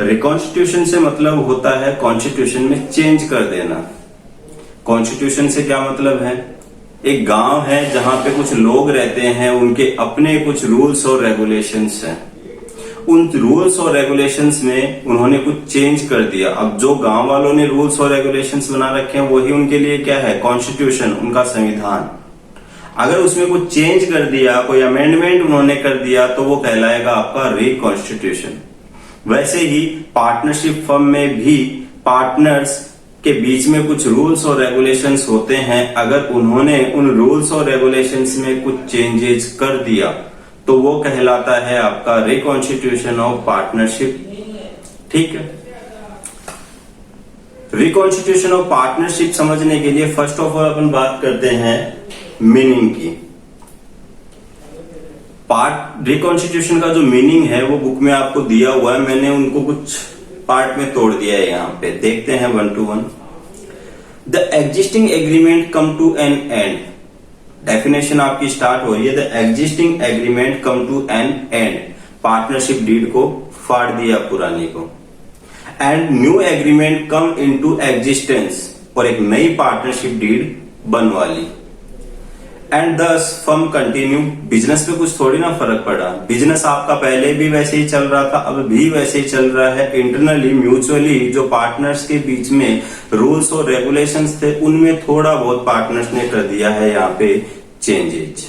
Reconstitution से मतलब होता है कॉन्स्टिट्यूशन में चेंज कर देना। कॉन्स्टिट्यूशन से क्या मतलब है? एक गांव है जहां पे कुछ लोग रहते हैं, उनके अपने कुछ रूल्स और रेगुलेशंस हैं। उन रूल्स और रेगुलेशंस में उन्होंने कुछ चेंज कर दिया। अब जो गांव वालों ने रूल्स और रेगुलेशंस बना रखे हैं वही उनके लिए क्या है? कॉन्स्टिट्यूशन, उनका संविधान। अगर उसमें कुछ चेंज कर दिया, कोई अमेंडमेंट उन्होंने कर दिया, तो वो कहलाएगा आपका रिकॉन्स्टिट्यूशन। वैसे ही पार्टनरशिप फर्म में भी पार्टनर्स के बीच में कुछ रूल्स और रेगुलेशंस होते हैं। अगर उन्होंने उन रूल्स और रेगुलेशंस में कुछ चेंजेस कर दिया तो वो कहलाता है आपका रिकॉन्स्टिट्यूशन ऑफ पार्टनरशिप। ठीक है। रिकॉन्स्टिट्यूशन ऑफ पार्टनरशिप समझने के लिए फर्स्ट ऑफ ऑल अपन बात करते हैं मीनिंग की। रिकॉन्स्टिट्यूशन का जो मीनिंग है वो बुक में आपको दिया हुआ है, मैंने उनको कुछ पार्ट में तोड़ दिया है। यहां पे देखते हैं 1 to 1। The existing agreement come to an end. Definition आपकी स्टार्ट हो रही है, the existing agreement come to an end. Partnership deed को फाड़ दिया पुरानी को। And new agreement come into existence, और एक नई पार्टनरशिप डीड बनवा ली। And thus firm continue. Business पे कुछ थोड़ी ना फर्क पड़ा, बिजनेस आपका पहले भी वैसे ही चल रहा था, अब भी वैसे ही चल रहा है। इंटरनली म्यूचुअली जो पार्टनर्स के बीच में रूल्स और रेगुलेशंस थे उनमें थोड़ा बहुत पार्टनर्स ने कर दिया है यहाँ पे चेंजेज।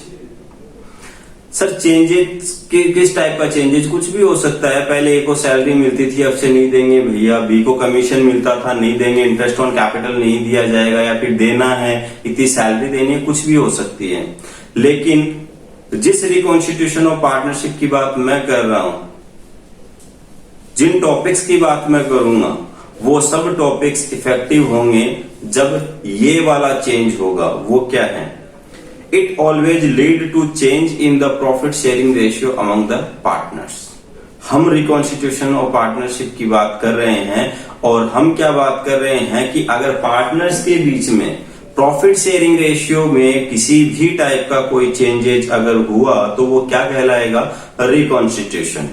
सर चेंजेस किस टाइप का चेंजेस? कुछ भी हो सकता है। पहले ए को सैलरी मिलती थी, अब से नहीं देंगे भैया। बी को कमीशन मिलता था, नहीं देंगे। इंटरेस्ट ऑन कैपिटल नहीं दिया जाएगा, या फिर देना है, इतनी सैलरी देनी है, कुछ भी हो सकती है। लेकिन जिस रिकॉन्स्टिट्यूशन ऑफ पार्टनरशिप की बात मैं कर रहा हूं, जिन टॉपिक्स की बात मैं करूंगा, वो सब टॉपिक्स इफेक्टिव होंगे जब ये वाला चेंज होगा। वो क्या है? It always lead to change in the profit sharing ratio among the partners। हम रिकॉन्स्टिट्यूशन और पार्टनरशिप की बात कर रहे हैं, और हम क्या बात कर रहे हैं कि अगर पार्टनर्स के बीच में प्रॉफिट शेयरिंग रेशियो में किसी भी टाइप का कोई चेंजेज अगर हुआ तो वो क्या कहलाएगा? रिकॉन्स्टिट्यूशन।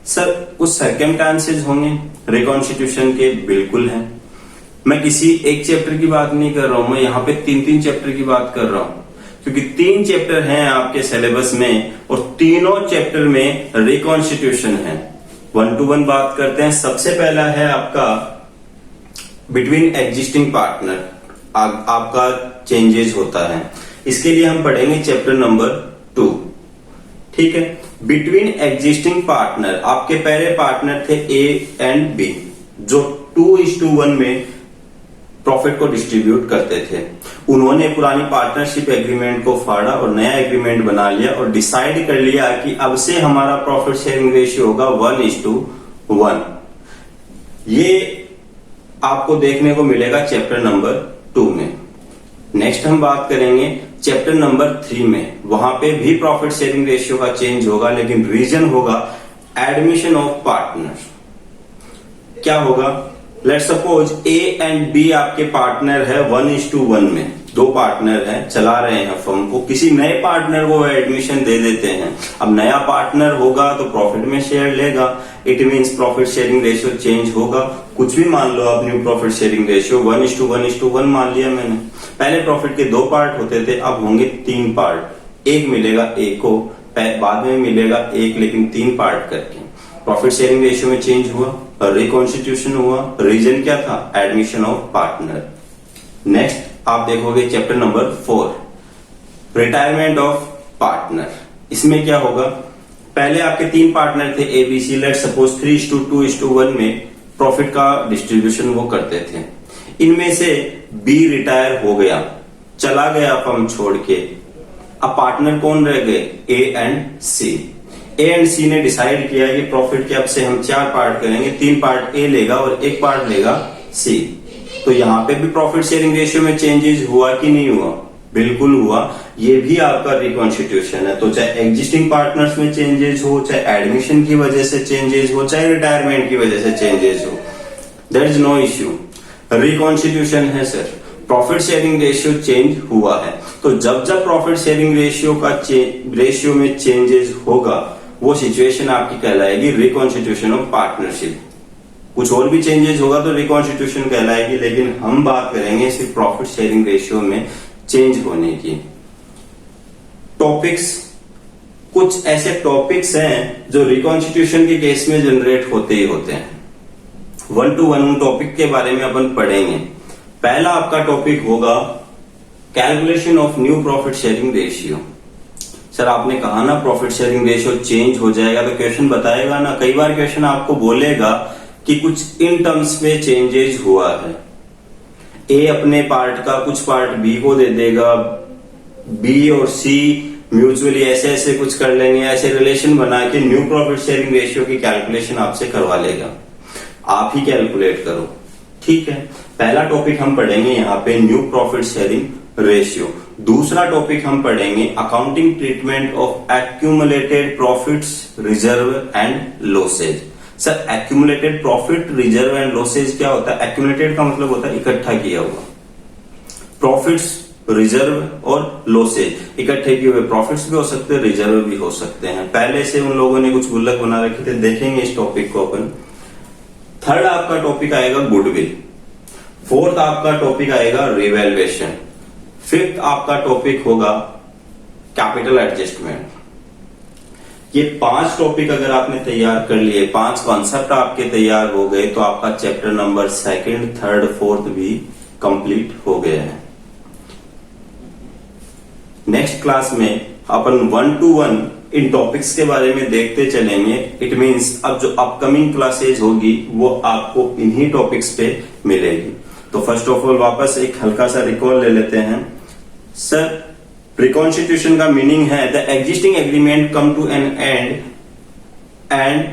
सर कुछ सर्कमस्टेंसेस होंगे रिकॉन्स्टिट्यूशन के, बिल्कुल है। मैं किसी एक चैप्टर की बात नहीं कर रहा हूं, मैं यहाँ पे 3 चैप्टर की बात कर रहा हूं, क्योंकि 3 चैप्टर हैं आपके सिलेबस में और तीनों चैप्टर में रिकॉन्स्टिट्यूशन है। 1 to 1 बात करते हैं। सबसे पहला है आपका बिटवीन एग्जिस्टिंग पार्टनर, आपका चेंजेस होता है। इसके लिए हम पढ़ेंगे चैप्टर नंबर 2। ठीक है। बिटवीन एग्जिस्टिंग पार्टनर, आपके पहले पार्टनर थे ए एंड बी, जो 2:1 में प्रॉफिट को डिस्ट्रीब्यूट करते थे। उन्होंने पुरानी पार्टनरशिप एग्रीमेंट को फाड़ा और नया एग्रीमेंट बना लिया और डिसाइड कर लिया कि अब से हमारा प्रॉफिट शेयरिंग रेशियो होगा 1:1। ये आपको देखने को मिलेगा चैप्टर नंबर 2 में। नेक्स्ट हम बात करेंगे चैप्टर नंबर 3 में। वहां पे भी प्रॉफिट शेयरिंग रेशियो का चेंज होगा, लेकिन रीजन होगा एडमिशन ऑफ पार्टनर। क्या होगा? Let's suppose A and B आपके पार्टनर है 1:1 में। 2 पार्टनर हैं, चला रहे हैं फर्म को। किसी नए पार्टनर को एडमिशन दे देते हैं। अब नया पार्टनर होगा तो प्रॉफिट में शेयर लेगा। It means profit sharing ratio change होगा। कुछ भी मान लो आप, न्यू प्रॉफिट शेयरिंग रेशियो 1:1 मान लिया मैंने। पहले प्रॉफिट के 2 पार्ट होते थे, अब होंगे 3 पार्ट। एक मिलेगा ए को, बाद में मिलेगा एक, लेकिन 3 पार्ट करके। प्रॉफिट शेयरिंग रेशियो में चेंज हुआ, रिकॉन्स्टिट्यूशन हुआ। रीजन क्या था? Admission of partner. नेक्स्ट आप देखोगे chapter number 4, retirement of partner. इसमें क्या होगा? पहले आपके 3 पार्टनर थे A B C. Let suppose 3:2:1 में प्रॉफिट का डिस्ट्रीब्यूशन वो करते थे। इनमें से बी रिटायर हो गया, चला गया फर्म छोड़ के। अब पार्टनर कौन रह गए? A and C. A and सी ने डिसाइड किया कि प्रॉफिट के अब से हम 4 पार्ट करेंगे। 3 पार्ट ए लेगा और 1 पार्ट लेगा सी। तो यहाँ पे भी प्रॉफिट शेयरिंग रेशियो में चेंजेस हुआ कि नहीं हुआ? बिल्कुल हुआ। ये भी आपका रिकॉन्स्टिट्यूशन है। तो चाहे एग्जिस्टिंग पार्टनर्स में चेंजेस हो, चाहे एडमिशन की वजह से चेंजेस हो, चाहे रिटायरमेंट की वजह से चेंजेस हो, there is no issue. Reconstitution है sir. Profit sharing ratio change हुआ है। तो जब जब प्रॉफिट शेयरिंग रेशियो में चेंजेस होगा, वो सिचुएशन आपकी कहलाएगी रिकॉन्स्टिट्यूशन ऑफ पार्टनरशिप। कुछ और भी चेंजेस होगा तो रिकॉन्स्टिट्यूशन कहलाएगी, लेकिन हम बात करेंगे सिर्फ प्रॉफिट शेयरिंग रेशियो में चेंज होने की। टॉपिक्स, कुछ ऐसे टॉपिक्स हैं जो रिकॉन्स्टिट्यूशन के केस में जनरेट होते ही होते हैं। 1 to 1 टॉपिक के बारे में अपन पढ़ेंगे। पहला आपका टॉपिक होगा calculation of new profit sharing ratio. Sir आपने कहा ना प्रॉफिट शेयरिंग रेशियो चेंज हो जाएगा, तो क्वेश्चन बताएगा ना, कई बार क्वेश्चन आपको बोलेगा कि कुछ इन टर्म्स में चेंजेस हुआ है। ए अपने पार्ट का कुछ पार्ट बी को दे देगा, बी और सी म्यूचुअली ऐसे ऐसे कुछ कर लेंगे, ऐसे रिलेशन बना के न्यू प्रॉफिट शेयरिंग रेशियो की कैलकुलेशन आपसे करवा लेगा। आप ही कैलकुलेट करो, ठीक है। पहला टॉपिक हम पढ़ेंगे यहाँ पे न्यू प्रॉफिट शेयरिंग रेशियो। दूसरा टॉपिक हम पढ़ेंगे accounting treatment of accumulated profits, reserve and losses. Sir accumulated profit, reserve and losses क्या होता है? एक्यूमुलेटेड का मतलब होता है इकट्ठा किया हुआ। प्रॉफिट्स, रिजर्व और लॉसेज इकट्ठे किए हुए प्रॉफिट्स भी हो सकते हैं, रिजर्व भी हो सकते हैं। पहले से उन लोगों ने कुछ गुल्लक बना रखे थे, देखेंगे इस टॉपिक को अपन। थर्ड आपका टॉपिक आएगा गुडविल। फोर्थ आपका टॉपिक आएगा रिवैल्यूएशन। फिफ्थ आपका टॉपिक होगा कैपिटल एडजस्टमेंट। ये 5 टॉपिक अगर आपने तैयार कर लिए, 5 कॉन्सेप्ट आपके तैयार हो गए, तो आपका chapter number 2nd, 3rd, 4th भी कंप्लीट हो गए हैं। नेक्स्ट क्लास में अपन 1 to 1 इन टॉपिक्स के बारे में देखते चलेंगे। इट मींस अब जो अपकमिंग क्लासेज होगी वो आपको इन्हीं टॉपिक्स पे मिलेगी। तो फर्स्ट ऑफ ऑल वापस एक हल्का सा रिकॉल ले लेते हैं। सर रिकॉन्स्टिट्यूशन का मीनिंग है the existing agreement come to an end and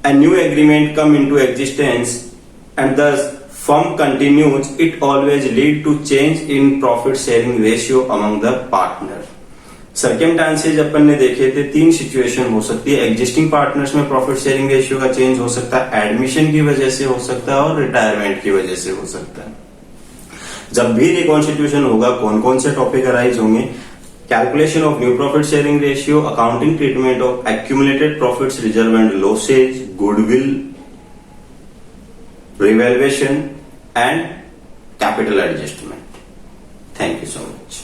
a new agreement come into existence and thus firm continues, it always lead to change in profit sharing ratio among the partner. Circumstances अपन ने देखे थे, 3 situation हो सकती है। Existing partners में profit sharing ratio का change हो सकता है, एडमिशन की वजह से हो सकता है और रिटायरमेंट की वजह से हो सकता है। जब भी रिकॉन्स्टिट्यूशन होगा कौन कौन से टॉपिक अराइज होंगे? Calculation of new profit sharing ratio, accounting treatment of accumulated profits, reserve and losses, goodwill, revaluation and capital adjustment. Thank you so much.